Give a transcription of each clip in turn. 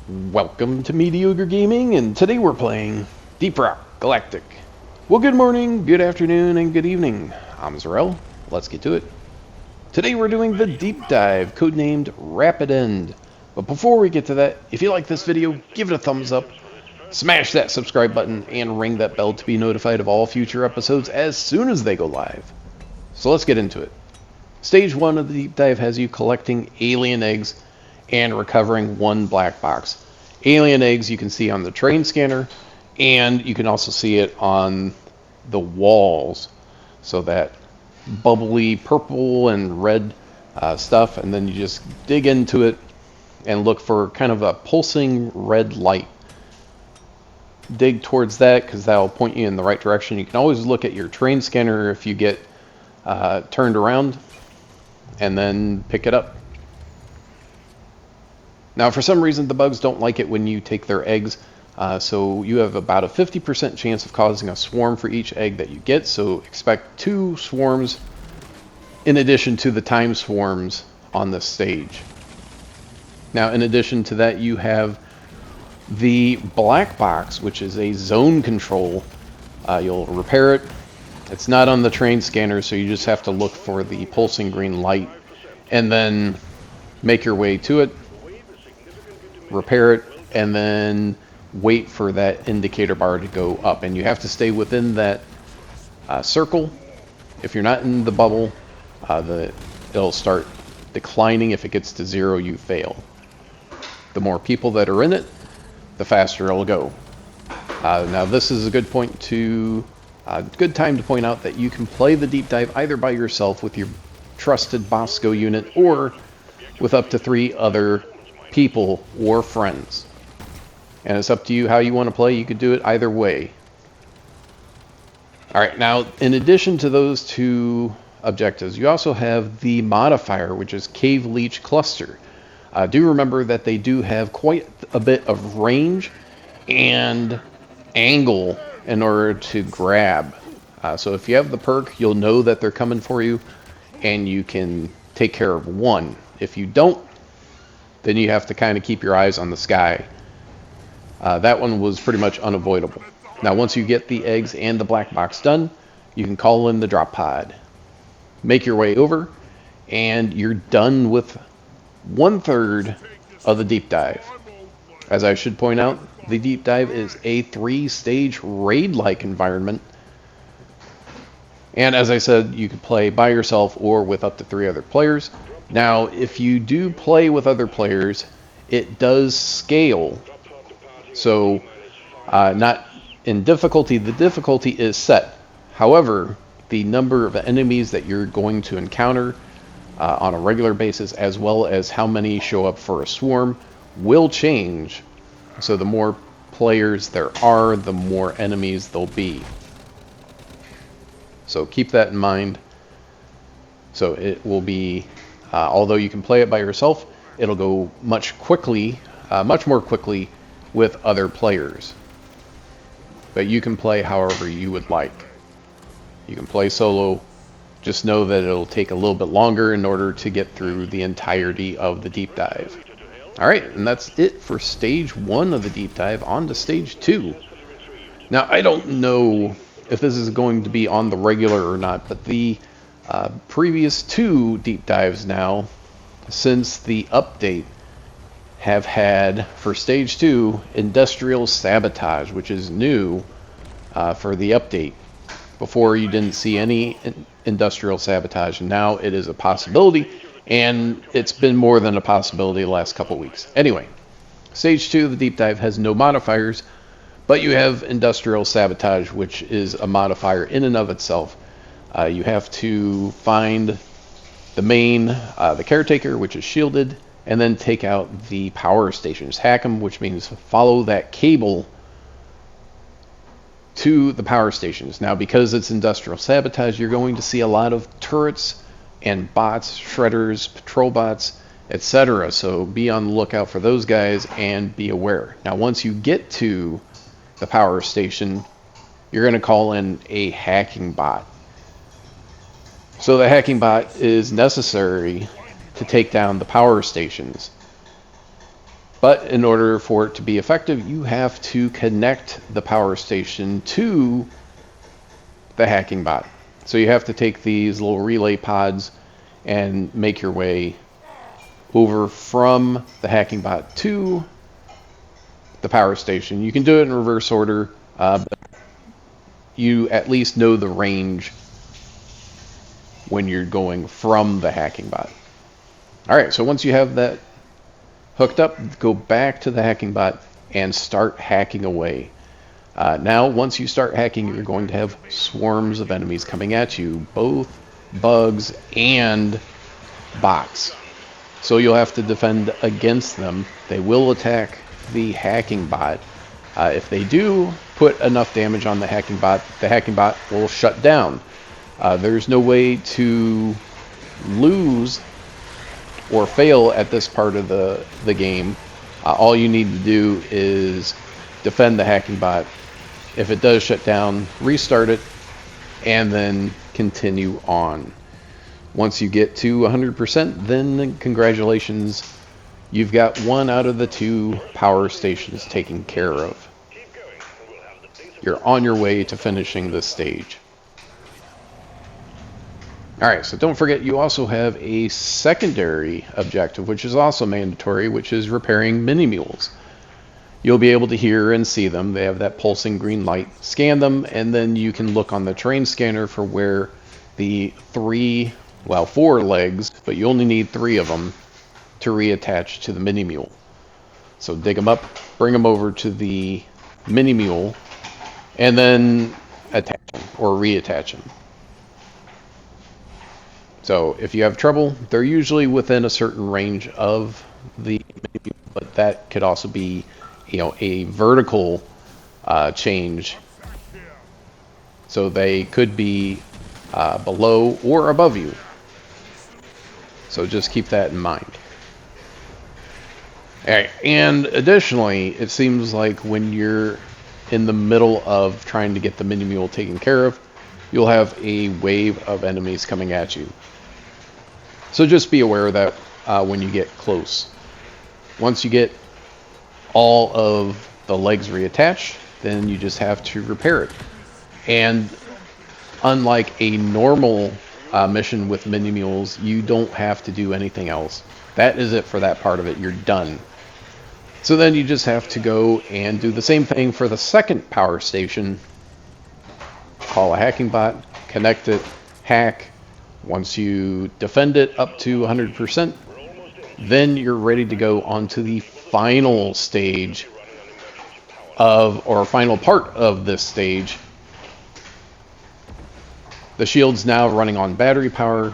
Welcome to Mediocre Gaming, and today we're playing Deep Rock Galactic. Well, good morning, good afternoon, and good evening. I'm Zarel. Let's get to it. Today we're doing the Deep Dive, codenamed Rapid End. But before we get to that, if you like this video, give it a thumbs up, smash that subscribe button, and ring that bell to be notified of all future episodes as soon as they go live. So let's get into it. Stage 1 of the Deep Dive has you collecting alien eggs and recovering one black box. Alien eggs you can see on the train scanner, and you can also see it on the walls. So that bubbly purple and red stuff, and then you just dig into it and look for kind of a pulsing red light. Dig towards that because that'll point you in the right direction. You can always look at your train scanner if you get turned around, and then pick it up. Now, for some reason, the bugs don't like it when you take their eggs, so you have about a 50% chance of causing a swarm for each egg that you get, so expect 2 swarms in addition to the time swarms on this stage. Now, in addition to that, you have the black box, which is a zone control. You'll repair it. It's not on the train scanner, so you just have to look for the pulsing green light and then make your way to it, repair it, and then wait for that indicator bar to go up. And you have to stay within that circle. If you're not in the bubble, it'll start declining. If it gets to 0, you fail. The more people that are in it, the faster it'll go. Now this is a good good time to point out that you can play the deep dive either by yourself with your trusted Bosco unit, or with up to 3 other people or friends. And it's up to you how you want to play. You could do it either way. Alright, now in addition to those 2 objectives, you also have the modifier, which is Cave Leech Cluster. Do remember that they do have quite a bit of range and angle in order to grab. So if you have the perk, you'll know that they're coming for you, and you can take care of one. If you don't, then you have to kind of keep your eyes on the sky. That one was pretty much unavoidable. Now, once you get the eggs and the black box done, you can call in the drop pod. Make your way over, and you're done with 1/3 of the deep dive. As I should point out, the deep dive is a 3-stage raid-like environment. And as I said, you can play by yourself or with up to 3 other players. Now, if you do play with other players, it does scale. So, not in difficulty, the difficulty is set. However, the number of enemies that you're going to encounter on a regular basis, as well as how many show up for a swarm, will change. So the more players there are, the more enemies there'll be. So keep that in mind. So it will be, although you can play it by yourself, it'll go much more quickly with other players. But you can play however you would like. You can play solo. Just know that it'll take a little bit longer in order to get through the entirety of the deep dive. Alright, and that's it for stage 1 of the deep dive. On to stage 2. Now, I don't know if this is going to be on the regular or not, but the previous 2 deep dives now, since the update, have had, for stage 2, industrial sabotage, which is new for the update. Before, you didn't see any industrial sabotage, and now it is a possibility, and it's been more than a possibility the last couple weeks. Anyway, stage 2 of the deep dive has no modifiers, but you have industrial sabotage, which is a modifier in and of itself. You have to find the main, the caretaker, which is shielded, and then take out the power stations. Hack them, which means follow that cable to the power stations. Now, because it's industrial sabotage, you're going to see a lot of turrets and bots, shredders, patrol bots, etc. So be on the lookout for those guys and be aware. Now, once you get to the power station, you're going to call in a hacking bot. So the hacking bot is necessary to take down the power stations. But in order for it to be effective, you have to connect the power station to the hacking bot. So you have to take these little relay pods and make your way over from the hacking bot to the power station. You can do it in reverse order, but you at least know the range when you're going from the hacking bot. All right, so once you have that hooked up, go back to the hacking bot and start hacking away. Now, once you start hacking, you're going to have swarms of enemies coming at you, both bugs and bots. So you'll have to defend against them. They will attack the hacking bot. If they do put enough damage on the hacking bot will shut down. There's no way to lose or fail at this part of the game. All you need to do is defend the hacking bot. If it does shut down, restart it, and then continue on. Once you get to 100%, then congratulations, you've got 1 out of the 2 power stations taken care of. You're on your way to finishing this stage. Alright, so don't forget you also have a secondary objective, which is also mandatory, which is repairing mini-mules. You'll be able to hear and see them. They have that pulsing green light. Scan them, and then you can look on the terrain scanner for where the 4 legs, but you only need 3 of them to reattach to the mini-mule. So dig them up, bring them over to the mini-mule, and then attach them or reattach them. So if you have trouble, they're usually within a certain range of the mini-mule, but that could also be, a vertical change. So they could be below or above you. So just keep that in mind. Alright, and additionally, it seems like when you're in the middle of trying to get the mini-mule taken care of, you'll have a wave of enemies coming at you. So just be aware of that when you get close. Once you get all of the legs reattached, then you just have to repair it. And unlike a normal mission with mini-mules, you don't have to do anything else. That is it for that part of it. You're done. So then you just have to go and do the same thing for the second power station. Call a hacking bot, connect it, hack. Once you defend it up to 100%, then you're ready to go on to the final stage final part of this stage. The shield's now running on battery power.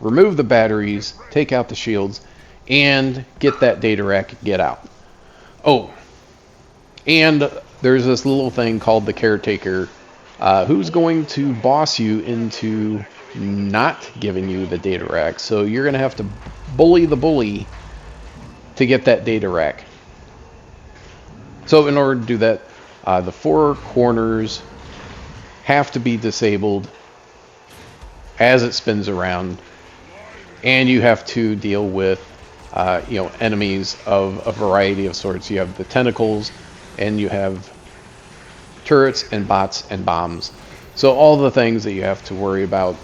Remove the batteries, take out the shields, and get that data rack, get out. Oh, and there's this little thing called the caretaker, who's going to boss you into not giving you the data rack. So you're going to have to bully the bully to get that data rack. So in order to do that, the 4 corners have to be disabled as it spins around, and you have to deal with enemies of a variety of sorts. You have the tentacles, and you have turrets and bots and bombs. So all the things that you have to worry about,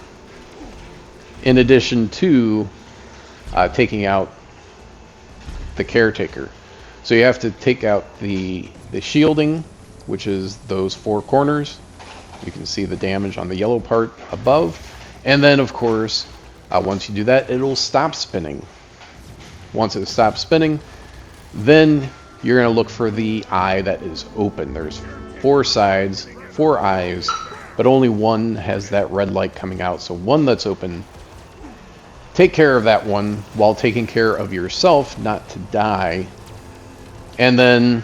in addition to taking out the caretaker. So you have to take out the shielding, which is those 4 corners. You can see the damage on the yellow part above. And then, of course, once you do that, it'll stop spinning. Once it stops spinning, then you're going to look for the eye that is open. There's 4 sides, 4 eyes, but only one has that red light coming out. So one that's open. Take care of that one while taking care of yourself not to die. And then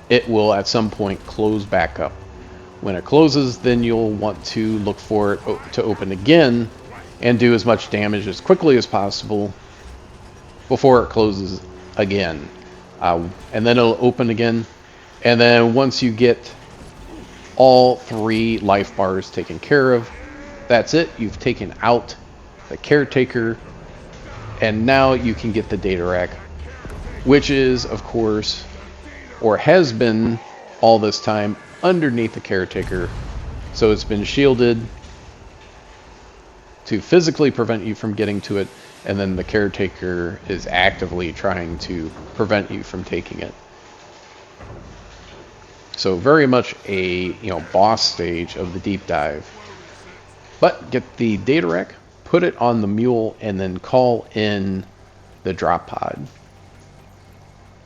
it will at some point close back up. When it closes, then you'll want to look for it to open again and do as much damage as quickly as possible before it closes again. And then it'll open again. And then once you get all 3 life bars taken care of, that's it. You've taken out the caretaker, and now you can get the data rack which is, of course, or has been all this time underneath the caretaker. So it's been shielded to physically prevent you from getting to it, and then the caretaker is actively trying to prevent you from taking it. So very much a boss stage of the deep dive. But get the data rack, put it on the mule, and then call in the drop pod.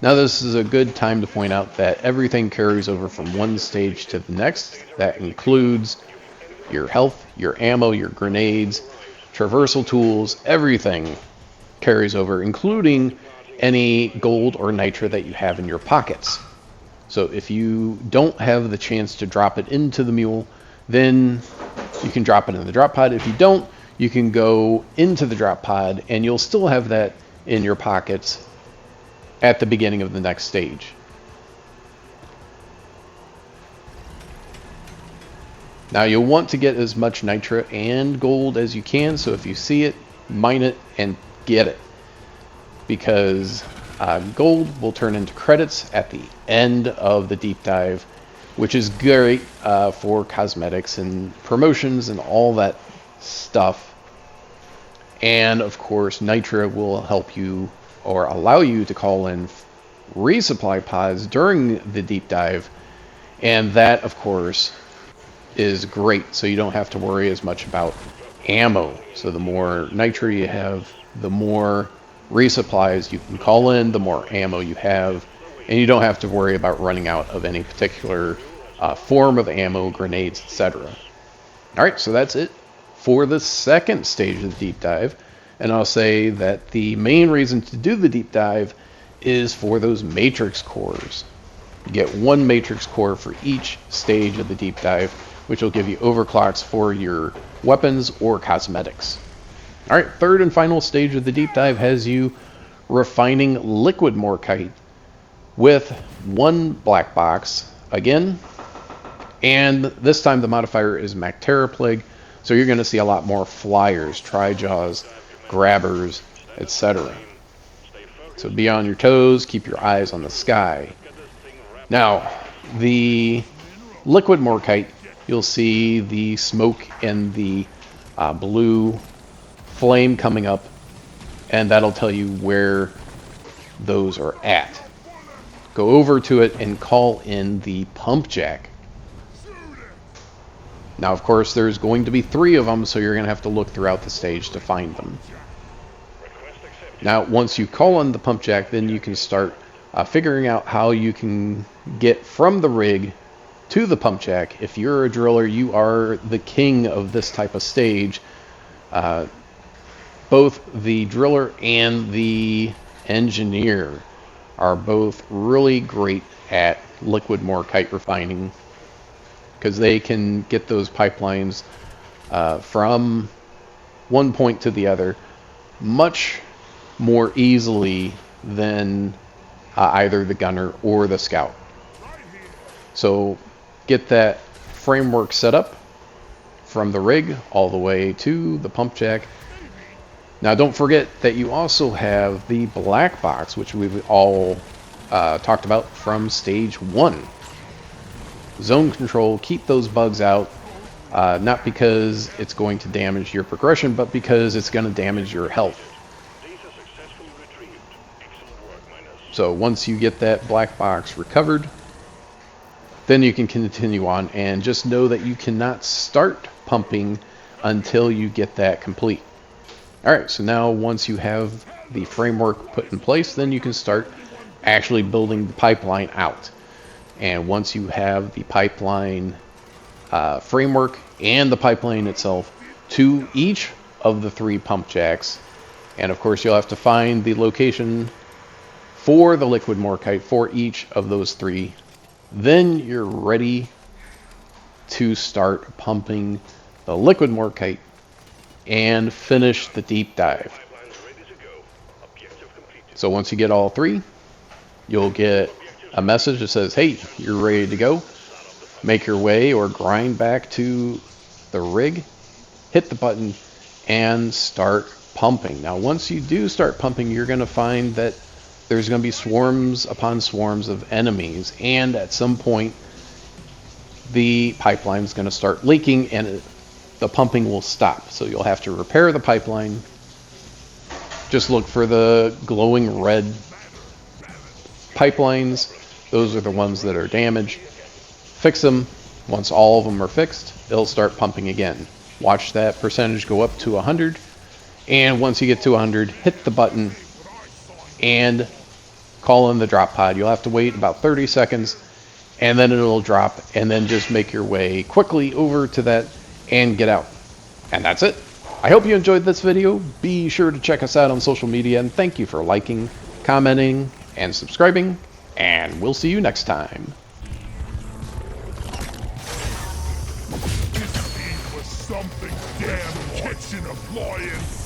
Now this is a good time to point out that everything carries over from one stage to the next. That includes your health, your ammo, your grenades, traversal tools, everything carries over, including any gold or nitra that you have in your pockets. So if you don't have the chance to drop it into the mule, then you can drop it in the drop pod. If you don't, you can go into the drop pod and you'll still have that in your pockets at the beginning of the next stage. Now you'll want to get as much nitra and gold as you can, so if you see it, mine it and get it. Because gold will turn into credits at the end of the deep dive, which is great for cosmetics and promotions and all that stuff. And of course, nitra will help you or allow you to call in resupply pods during the deep dive, and that of course is great, so you don't have to worry as much about ammo. So the more nitra you have, the more resupplies you can call in, the more ammo you have, and you don't have to worry about running out of any particular form of ammo, grenades, etc. Alright, so that's it for the second stage of the deep dive. And I'll say that the main reason to do the deep dive is for those matrix cores. You get one matrix core for each stage of the deep dive, which will give you overclocks for your weapons or cosmetics. Alright, third and final stage of the deep dive has you refining liquid morkite with one black box again, and this time the modifier is Mactera Plague, so you're going to see a lot more flyers, tri-jaws, grabbers, etc. So be on your toes, keep your eyes on the sky. Now, the liquid morkite, you'll see the smoke and the blue flame coming up, and that'll tell you where those are at. Go over to it and call in the pump jack. Now, of course, there's going to be 3 of them, so you're going to have to look throughout the stage to find them. Now, once you call on the pump jack, then you can start figuring out how you can get from the rig to the pump jack. If you're a driller, you are the king of this type of stage. Both the driller and the engineer are both really great at liquid morkite refining, because they can get those pipelines from one point to the other much more easily than either the gunner or the scout. So get that framework set up from the rig all the way to the pump jack. Now don't forget that you also have the black box, which we've all talked about from stage 1. Zone control, keep those bugs out, not because it's going to damage your progression, but because it's going to damage your health. So once you get that black box recovered, then you can continue on, and just know that you cannot start pumping until you get that complete. Alright, so now once you have the framework put in place, then you can start actually building the pipeline out. And once you have the pipeline framework and the pipeline itself to each of the 3 pump jacks, and of course you'll have to find the location for the liquid morkite for each of those 3, then you're ready to start pumping the liquid morkite and finish the deep dive. So once you get all 3, you'll get a message that says, hey, you're ready to go. Make your way or grind back to the rig, hit the button, and start pumping. Now once you do start pumping, you're going to find that there's going to be swarms upon swarms of enemies, and at some point the pipeline is going to start leaking and the pumping will stop. So you'll have to repair the pipeline. Just look for the glowing red pipelines. Those are the ones that are damaged. Fix them. Once all of them are fixed, it'll start pumping again. Watch that percentage go up to 100. And once you get to 100, hit the button and call in the drop pod. You'll have to wait about 30 seconds and then it'll drop, and then just make your way quickly over to that and get out. And that's it. I hope you enjoyed this video. Be sure to check us out on social media, and thank you for liking, commenting, and subscribing, and we'll see you next time. This was something damn kitchen appliance.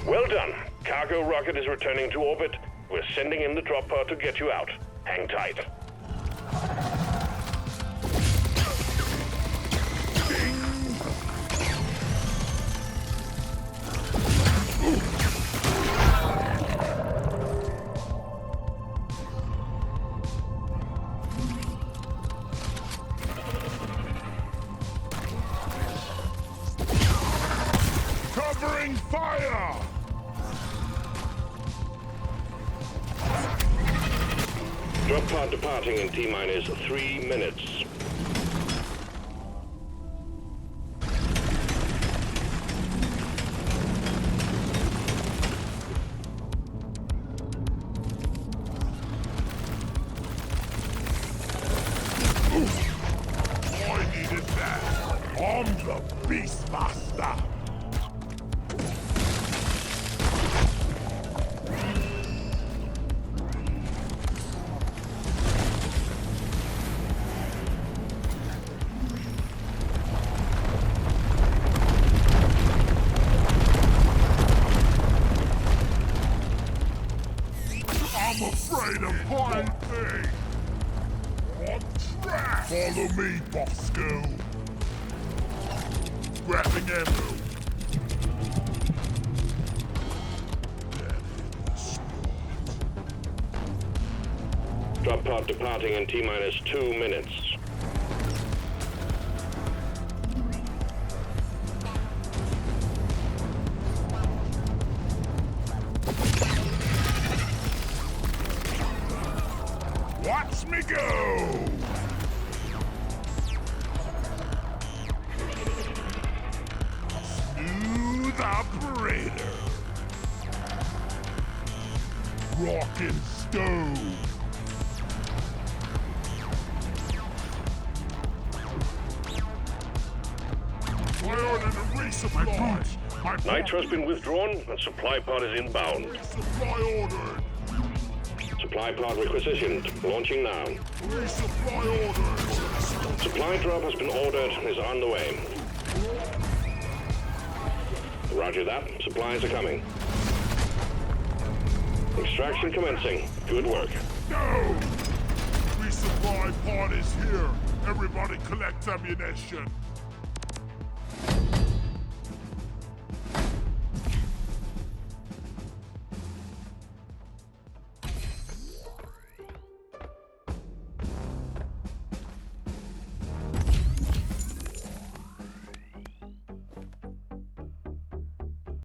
Well done. Cargo rocket is returning to orbit. We're sending in the drop pod to get you out. Hang tight. Covering fire! Drop pod departing in T-minus 3 minutes. I needed that. I'm the Beastmaster. I'm afraid of one thing. On track. Follow me, Bosco. Grabbing ammo. Drop pod departing in T-minus 2 minutes. Watch me go! Smooth operator. Rockin' stove. I ordered a resupply. Nitro has been withdrawn and supply pod is inbound. Resupply ordered. Supply pod requisitioned. Launching now. Resupply ordered. Supply drop has been ordered and is on the way. Roger that. Supplies are coming. Extraction commencing. Good work. No! Resupply pod is here. Everybody collect ammunition.